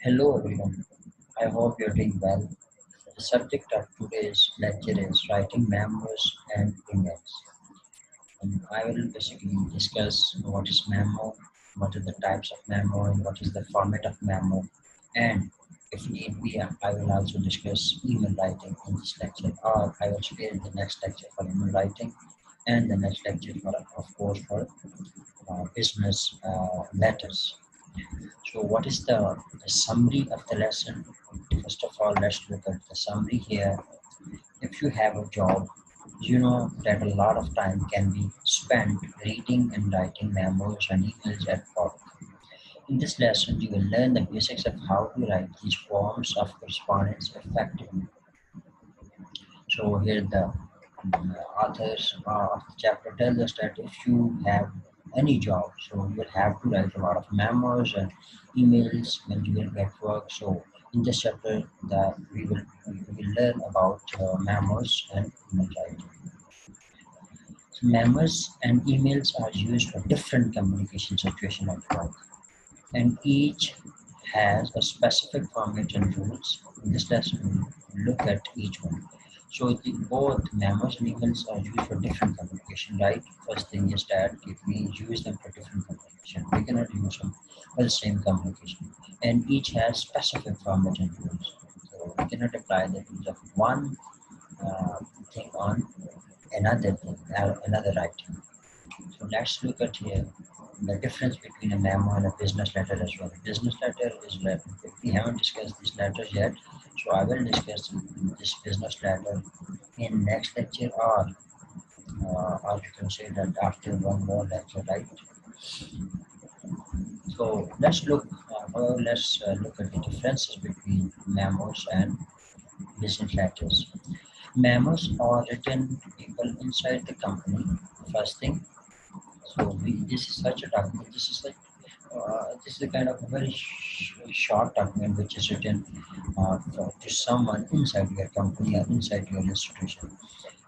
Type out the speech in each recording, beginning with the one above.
Hello everyone, I hope you're doing well. The subject of today's lecture is writing memos and emails. And I will basically discuss what is memo, what are the types of memo, and what is the format of memo. And if need be, I will also discuss email writing in this lecture, or I will spare the next lecture for email writing and the next lecture for, of course, for business letters. So what is the summary of the lesson? First of all, let's look at the summary here. If you have a job, you know that a lot of time can be spent reading and writing memos and emails at work. In this lesson, you will learn the basics of how to write these forms of correspondence effectively. So here the authors of the chapter tells us that if you have any job, so you will have to write a lot of memos and emails when you will get work. So in this chapter, we will learn about memos and email writing. So memos and emails are used for different communication situation at work, and each has a specific format and rules. In this lesson, we look at each one. So both memos and emails are used for different communication, right? First thing is that if we use them for different communication, we cannot use them for the same communication. And each has specific format and rules. So we cannot apply the rules of one uh, thing on another thing, another writing. So let's look at here the difference between a memo and a business letter as well. Business letter is letter. We haven't discussed these letters yet, so I will discuss this business letter in next lecture, or you can say that after one more lecture, right? So let's look at the differences between memos and business letters. Memos are written to people inside the company. First thing, this is such a document. This is a kind of a very short document which is written to someone inside your company or inside your institution.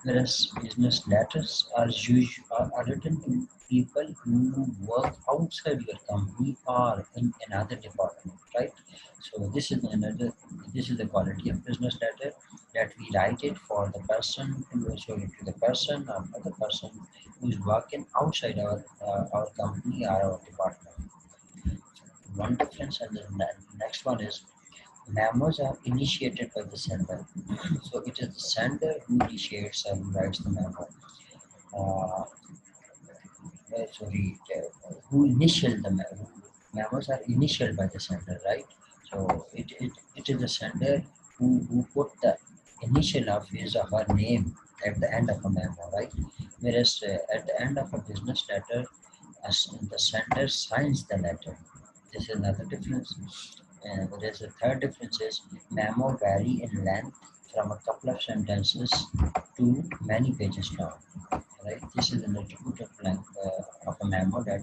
Whereas business letters are written to people who work outside your company or in another department, right? So this is the quality of business letter, that we write it for the person to show it to the person or for the person who is working outside our company or our department. One difference, and the next one is memos are initiated by the sender. So it is the sender who initiates and writes the memo. Uh, who initial the memo. Memos are initialed by the sender, right? So it is the sender who put the initial of his or her name at the end of a memo, right? Whereas at the end of a business letter, the sender signs the letter. This is another difference. And whereas the third difference is memo vary in length from a couple of sentences to many pages long. Right? This is an attribute of length of a memo, that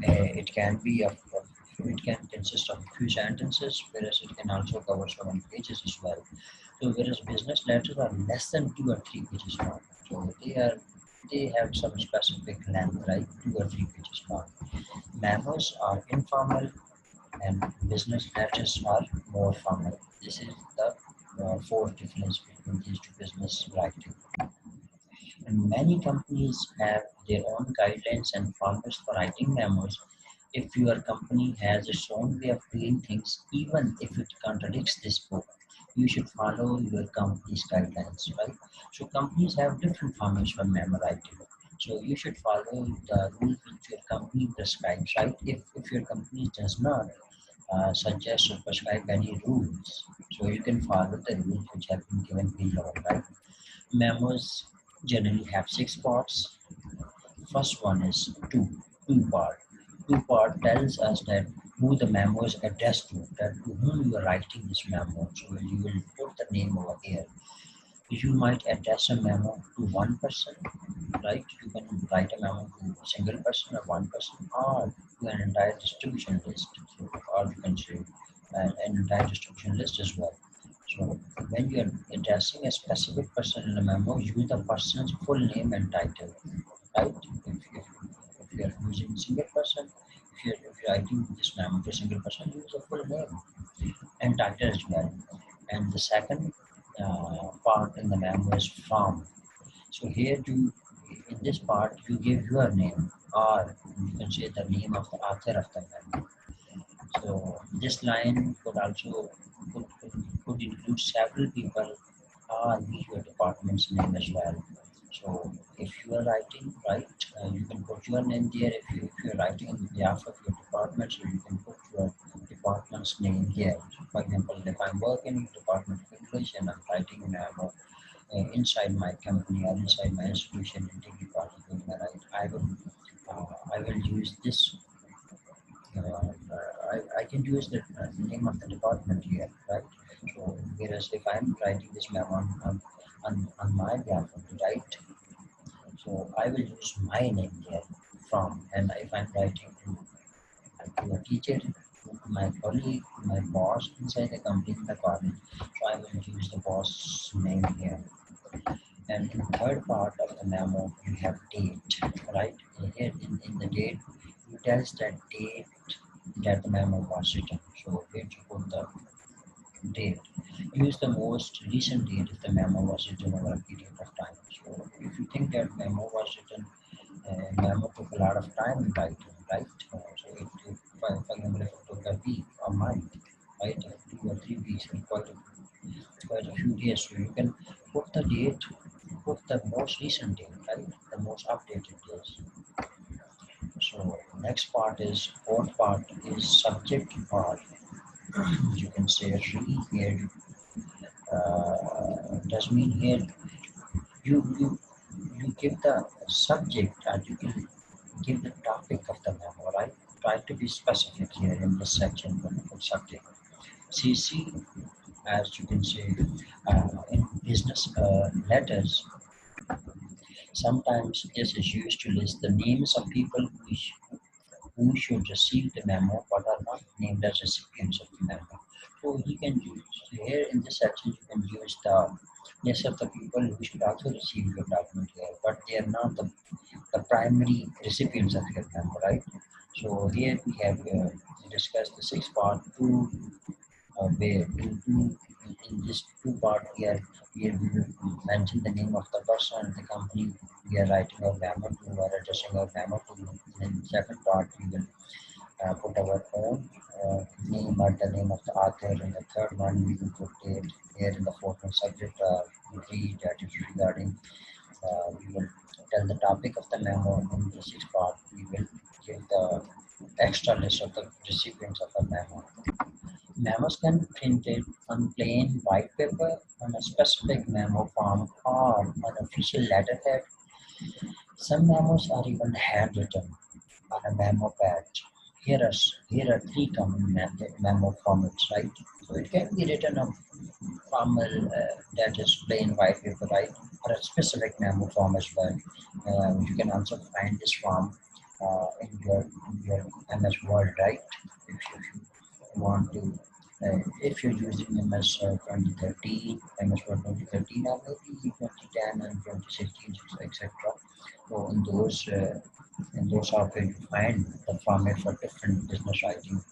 it can be it can consist of a few sentences, whereas it can also cover several pages as well. So whereas business letters are less than 2 or 3 pages long, so they have some specific length, right? 2 or 3 pages long. Memos are informal and business letters are more formal. This is the fourth difference between these two business writing. And many companies have their own guidelines and formats for writing memos. If your company has its own way of doing things, even if it contradicts this book, you should follow your company's guidelines, right? So companies have different formats for memo writing. So you should follow the rules which your company prescribes, right? If your company does not suggest or prescribe any rules, so you can follow the rules which have been given below, right? Memos generally have 6 parts. First one is two part. Two part tells us that who the memo is addressed to, that to whom you are writing this memo. So you will put the name over here. You might address a memo to one person, right? You can write a memo to a single person or one person, or to an entire distribution list, so, or you can say an entire distribution list as well. So when you are addressing a specific person in a memo, use the person's full name and title, right? If you are using single person, if you're writing this memo to a single person, use the full name and title as well. And the second part in the memo is from. So here you, in this part, you give your name, or you can say the name of the author of the memo. So this line could include several people or use your department's name as well. So if you are writing, right, you can put your name there. If you're writing on behalf of your department, so you can put your department's name here. For example, if I'm working in Department of English and I'm writing in inside my company or inside my institution in degree project, I will use this I can use the name of the department here, right? So whereas if I'm writing this memo on my behalf, right? So I will use my name here from, and if I'm writing to a teacher, to my colleague, to my boss inside the company, in the college, so I will use the boss name here. And in the third part of the memo, you have date, right? Here in the date, you tell that date that the memo was written. So here you put the date. Use the most recent date if the memo was written over a period of time. So if you think that memo took a lot of time in writing, right? So for example, if it took a week or month, right, 2 or 3 weeks, and quite a few days, so you can put the date, put the most recent date, right? The most updated days. So next part is fourth part is subject part. You can say re here does mean here you you you give the subject and you can give the topic of the memo, right? Try to be specific here in this section for subject. CC, as you can say, in business letters, sometimes this is used to list the names of people who should receive the memo but are not named as recipients of the memo. So you can use here in this section you can use the list of the people who should also receive your document here, but they are not the primary recipients of your memo, right? So here we have discussed the sixth part two where in this two part here we will mention the name of the person and the company we are writing our memo to or addressing our memo to. In second part we will put our own name or the name of the author. In the third one we will put date. Here in the fourth one subject read, that is regarding we will tell the topic of the memo. In the sixth part we will give the extra list of the recipients of the memo. Memos can be printed on plain white paper, on a specific memo form, or on official letterhead. Some memos are even handwritten on a memo pad. Here are three common memo formats, right? So it can be written on formal, that is plain white paper, right? Or a specific memo form as well. You can also find this form in your MS Word, right? If you want to, if you're using MS 2013, MS Word 2013, or maybe 2010 and 2016, etc. So in those software you find the format for different business writing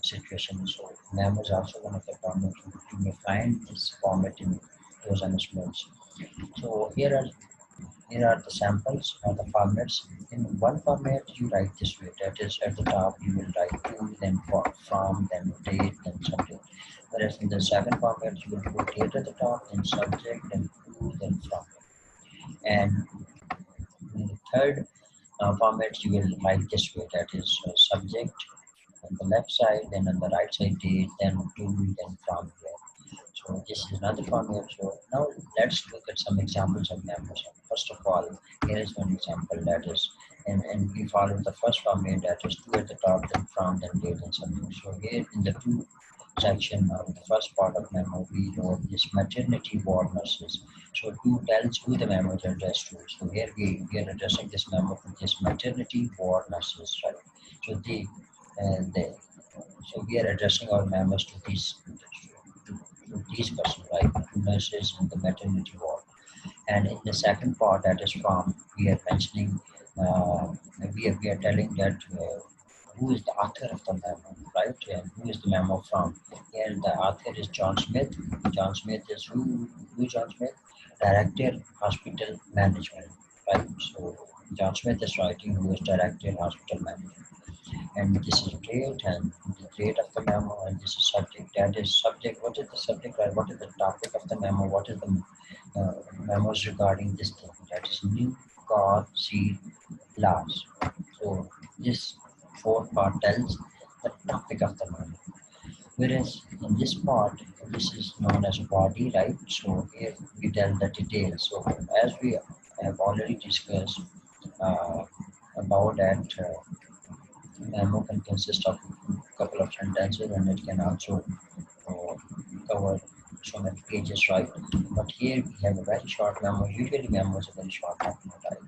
situations. So Memo is also one of the formats you may find this format in those MS Words. So here are the samples or the formats. In one format, you write this way. That is, at the top, you will write to, then from, then date, then subject. Whereas in the second format, you will put date at the top, then subject, then to, then from. And in the third format, you will write this way. That is, subject on the left side, then on the right side, date, then to, then from here. So this is another format. So now let's look at some examples of memos. First of all, here is one example that is, and we follow the first format that is two at the top, then from, then date and something. So here in the two section of the first part of memo, we wrote this maternity ward nurses. So two tells who the memo is addressed to. So here we are addressing this memo to this maternity ward nurses, right? So they so we are addressing our memos to these these persons, right? Nurses in the maternity ward. And in the second part, that is from, we are mentioning, uh, we are telling that who is the author of the memo, right? And who is the memo from? Here, the author is John Smith. John Smith is who is John Smith? Director, Hospital Management, right? So, John Smith is writing who is Director, Hospital Management. And this is date and the date of the memo, and this is subject. That is subject. What is the subject, right? What is the topic of the memo? What is the memos regarding this thing? That is new car seat laws. So this fourth part tells the topic of the memo. Whereas in this part, this is known as body, right? So here we tell the details. So as we have already discussed uh, about that. Memo can consist of a couple of sentences, and it can also uh, cover so many pages, right? But here we have a very short memo. Usually, memo is a very short document, right?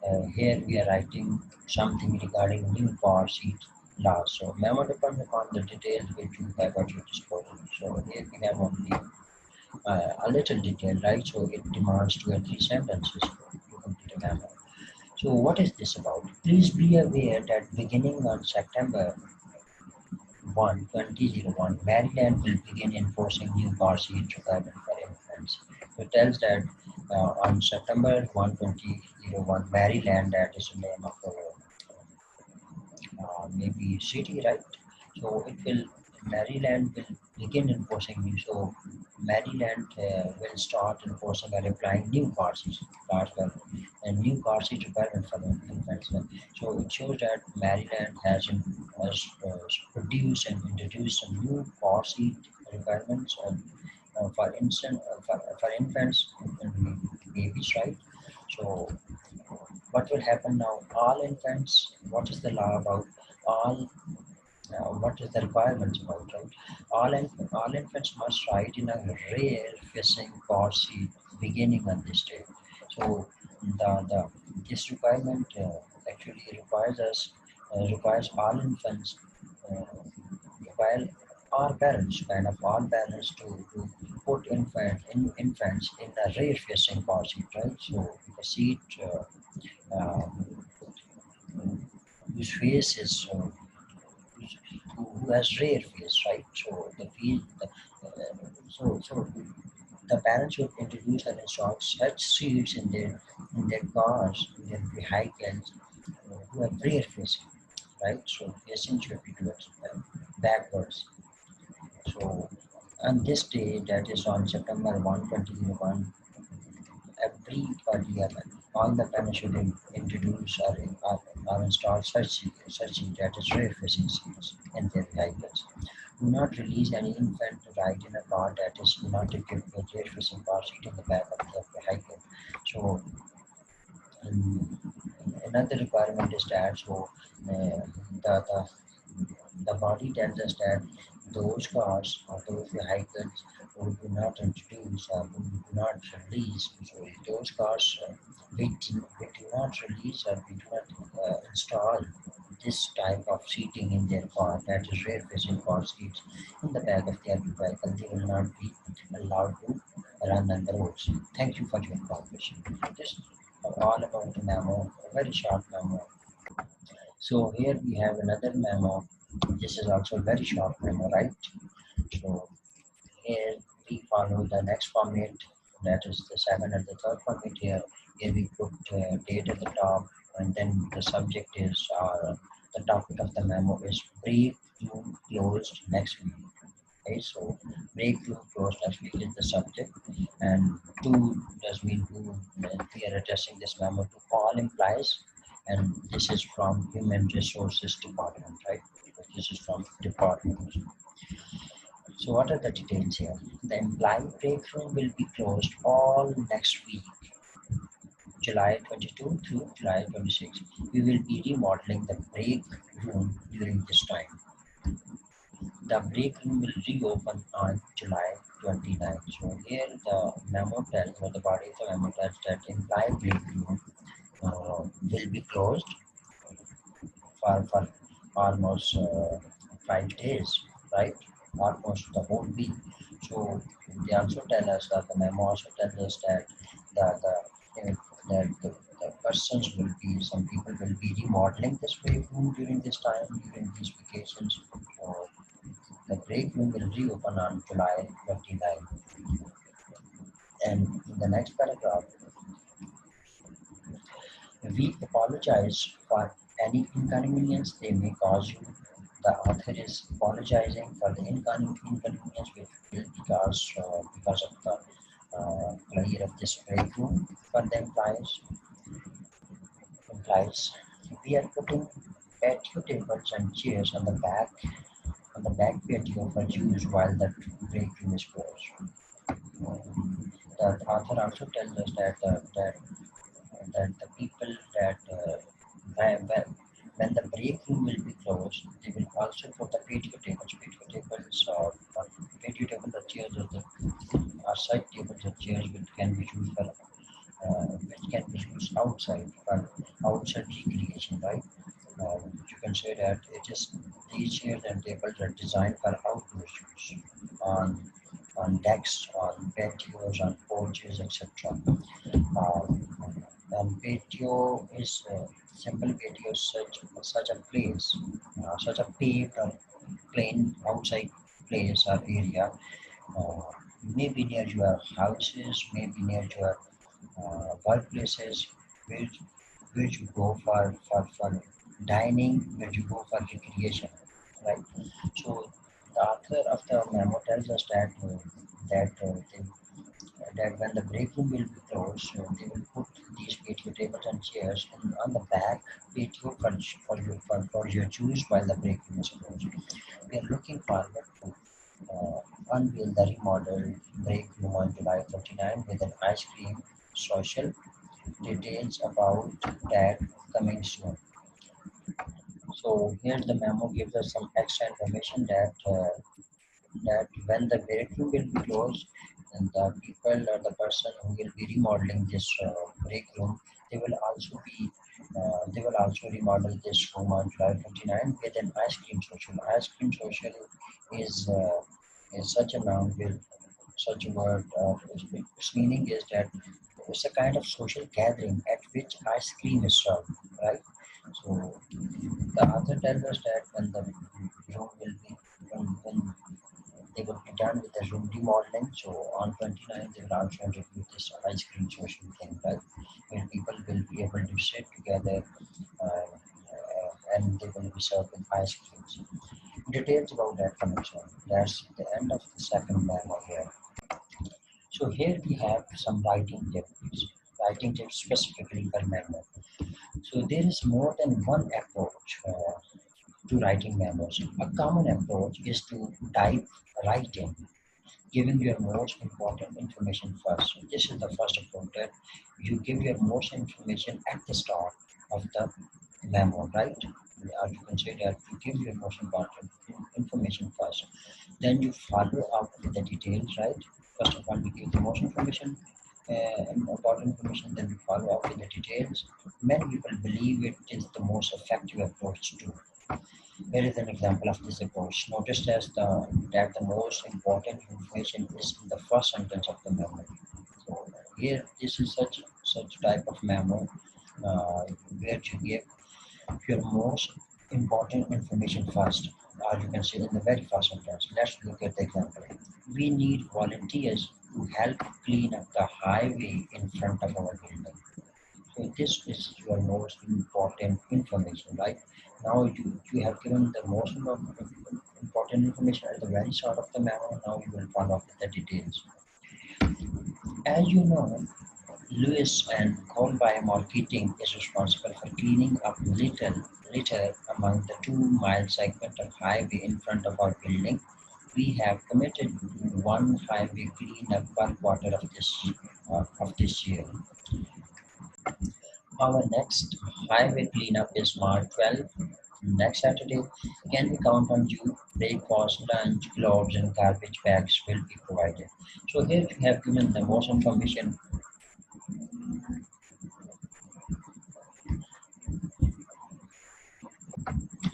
And here we are writing something regarding new car seat laws. So, memo depends upon the details which you have at your disposal. So, here we have only a little detail, right? So, it demands 2 or 3 sentences to complete a memo. So, what is this about? Please be aware that beginning on September 1, 2001, Maryland will begin enforcing new car seat requirement for infants. So, it tells that on September 1, 2001, Maryland, that is the name of the maybe city, right? So it will Maryland will begin enforcing new. So Maryland will start enforcing or applying new cars for a new car seat requirement for the infants. So it shows that Maryland has produced and introduced some new car seat requirements for for infants and babies, right? So what will happen now? All infants. What is the law about? All what is the requirements about, right? All infants must ride in a rear facing car seat beginning on this day. So the this requirement actually requires all infants uh, require our parents, kind of all parents to put infants in a rear facing car seat, right? So the seat whose face is who has rare face, right? So so the parents should introduce and install such seats in their cars, in their vehicles, who have rear facing, right? So facing should be towards backwards. So on this day, that is on September 1, 2001, everybody, all the parents should introduce or install such that is rear facing seats in their vehicles. Do not release any infant to ride in a car that is not equipped with rear facing car seat in the back of the vehicle. So um, another requirement is that the the body tells us that those cars or those vehicles who do not introduce or who do not release, so those cars we do not release or we do not install this type of seating in their car, that is rear facing car seats in the back of their vehicle, they will not be allowed to run on the roads. Thank you for your cooperation. Just all about the memo, a very short memo. So here we have another memo. This is also a very short memo, right? So here we follow the next format, that is the second and the third format here. Here we put date at the top, and then the subject is the topic of the memo is breakthrough closed next week. Okay, so breakthrough closed next week is the subject, and two does mean who. We are addressing this memo to all employees, and this is from Human Resources Department, right? Because this is from department. So what are the details here? The employee break room will be closed all next week, July 22 through July 26. We will be remodeling the break room during this time. The break room will reopen on July 29. So here the memo tells, or the body of the memo tells that employee break room will be closed for almost 5 days, right? almost the whole week. So they also tell us that the memo also tells us that the uh, that the persons will be some people will be remodeling this break room during this time during these vacations. So the break room will reopen on July 29. And in the next paragraph, we apologize for any inconvenience they may cause you. The author is apologizing for the inconvenience which will be caused because of the closure of this break room for the implies we are putting patio tables and chairs on the back patio for use while the break room is closed. The author also tells us that the people that when, when the break room will be closed, they will also put the patio tables. Patio tables or chairs or side tables or chairs which can be used for which can be used outside for outside recreation, right? You can say that it is these chairs and tables are designed for outdoor use on decks, on patios, on porches, etc. And patio is simple patio is such a place, such a paved or plain outside place or area, uh, maybe near your houses, maybe near your workplaces, where where you go for dining, where you go for recreation, right? So the author of the memo tells us that that when the break room will be closed, so they will put these patio tables and chairs on the back patio for your use while the break room is closed. We are looking forward to unveil the remodeled break room on July 29 with an ice cream social. Details about that coming soon. So here the memo gives us some extra information that when the break room will be closed, and the people or the person who will be remodeling this break room, they will also be they will also remodel this room on July 29 with an ice cream social. Ice cream social is such a noun with such a word. Its meaning is that it's a kind of social gathering at which ice cream is served, right? So the author tells us that when the room will be when they will be done with the room remodeling. So on 29th, they will also introduce this ice cream social thing, right? Where people will be able to sit together and they will be served with ice creams. Details about that coming soon. That's the end of the second memo here. So here we have some writing tips specifically for memo. So there is more than one approach to writing memos. A common approach is to dive right in, giving your most important information first. This is the first approach that you give your most information at the start of the memo, right? Or you can say that you give your most important information first. Then you follow up with the details, right? First of all, you give the most information, important information, then you follow up with the details. Many people believe it is the most effective approach too. Here is an example of this approach. Notice that the most important information is in the first sentence of the memo. So here, this is such type of memo where you give your most important information first, or you can say in the very first sentence. Let's look at the example. We need volunteers to help clean up the highway in front of our building. So this is your most important information, right? Now you have given the most important information at the very start of the memo. Now you will follow up with the details. As you know, Lewis and Colby Marketing is responsible for cleaning up litter among the 2 mile segment of highway in front of our building. We have committed one highway cleanup per quarter of this year. Our next highway cleanup is March 12th, next Saturday. Can we count on you? Breakfast, lunch, gloves, and garbage bags will be provided. So here we have given the most information.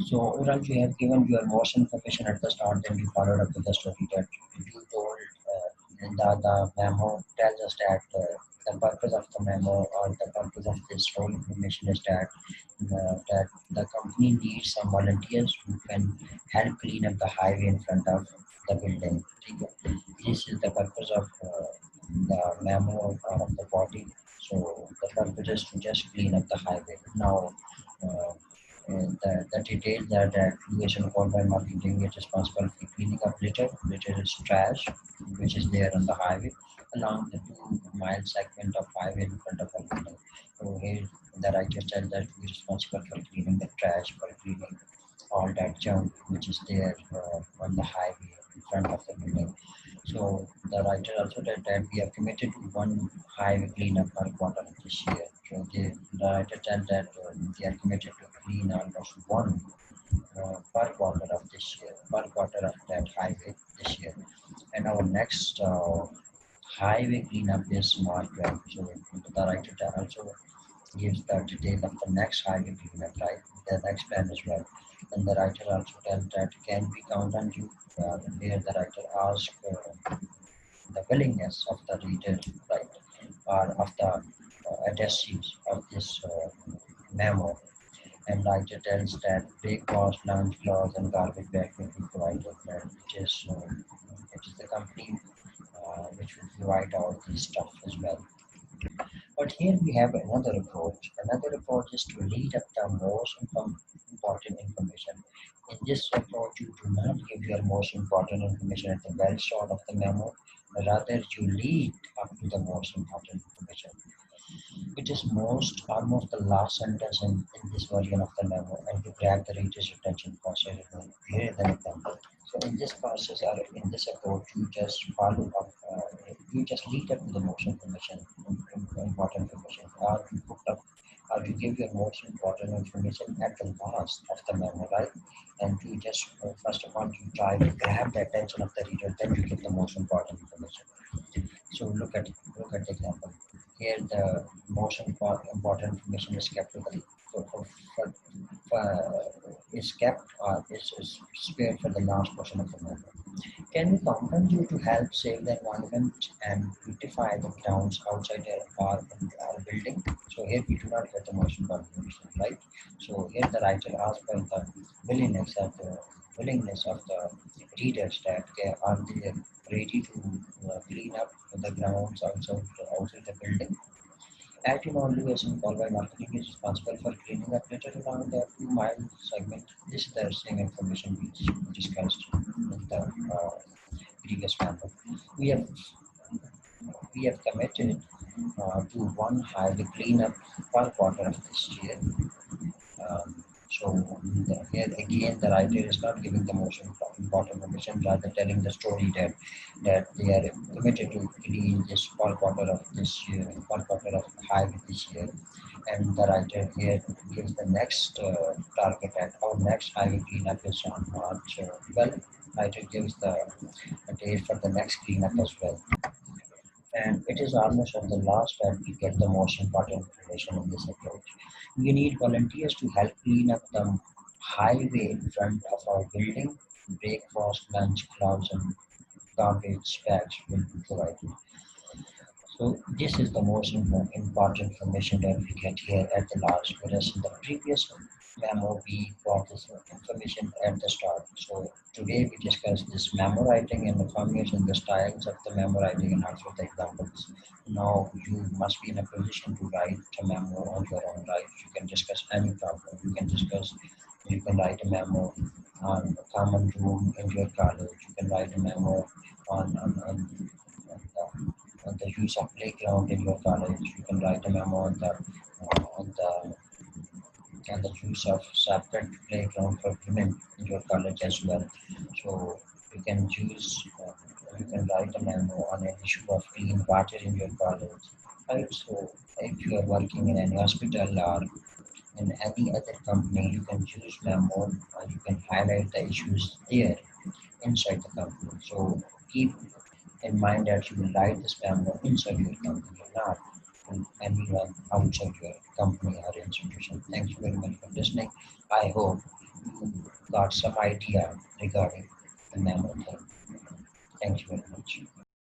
So overall, you have given your most information at the start, then you followed up with the story that you told. The memo tells us that the purpose of the memo or the purpose of this whole information is that the company needs some volunteers who can help clean up the highway in front of the building. This is the purpose of the memo of the body. So the purpose is to just clean up the highway. Now, uh, the details that the creation called by marketing is responsible for cleaning up litter. Litter is trash, which is there on the highway along the 2 mile segment of highway in front of the building. So here the writer tells that we are responsible for cleaning the trash, for cleaning all that junk which is there on the highway in front of the building. So the writer also said that we are committed to one highway cleanup per quarter this year. So the writer said that they are committed to clean almost one per quarter of this year, per quarter of that highway this year. And our next highway cleanup is March 12. So the writer also gives the detail of the next highway cleanup, right? The next plan as well. And the writer also tells that can we count on you? Where the writer asks the willingness of the reader, right, or of the addressees of this memo. And writer tells that breakfast, lunch, clothes, and garbage bag will be provided, and it is the company which will provide all this stuff as well. But here we have another approach. Another approach is to lead up the most important information. In this approach, you do not give your most important information at the very start of the memo. Rather, you lead up to the most important information. It is most almost the last sentence in this version of the memo, and to grab the reader's attention faster. Here is an example. So in this process or in this approach, you just follow up, you just lead up to the most information, important information, or you put up, or you give your most important information at the last of the memo, right? And you just first of all you try to grab the attention of the reader, then you give the most important information. So look at the example. Here the most important information is kept to the is kept or is spared for the last portion of the memo. Can we count on you to help save the environment and beautify the grounds outside our building? So here we do not get the most important information, right? So here the writer asks for the willingness of the readers that are they ready to clean up the grounds outside the building. At evaluation, call by marketing is responsible for cleaning up litter along the 2 mile segment. This is the same information which we discussed in the previous memo. We have we have committed to one highway cleanup per quarter of this year. So here again, the writer is not giving the most important information, rather telling the story that they are committed to clean this per quarter of this year, per quarter of highway this year. And the writer here gives the next target at our next highway cleanup is on March 12. Writer gives the date for the next cleanup as well. And it is almost at the last that we get the most important information in this approach. We need volunteers to help clean up the highway in front of our building. Breakfast, lunch, clouds, and garbage bags will be provided. So this is the most important information that we get here at the last, whereas in the previous memo we got this information at the start. So today we discuss this memo writing and the formation, the styles of the memo writing, and also the examples. Now you must be in a position to write a memo on your own, right? You can discuss any problem. You can write a memo on a common room in your college. You can write a memo on the use of playground in your college. You can write a memo on the use of separate playground for women in your college as well. So you can you can write a memo on an issue of clean water in your college. Right. So if you are working in any hospital or in any other company, you can use memo and you can highlight the issues there inside the company. So keep in mind that you will write this memo inside your company, not to anyone outside your company or institution. Thank you very much for listening. I hope got some idea regarding the memo thing. Thank you very much.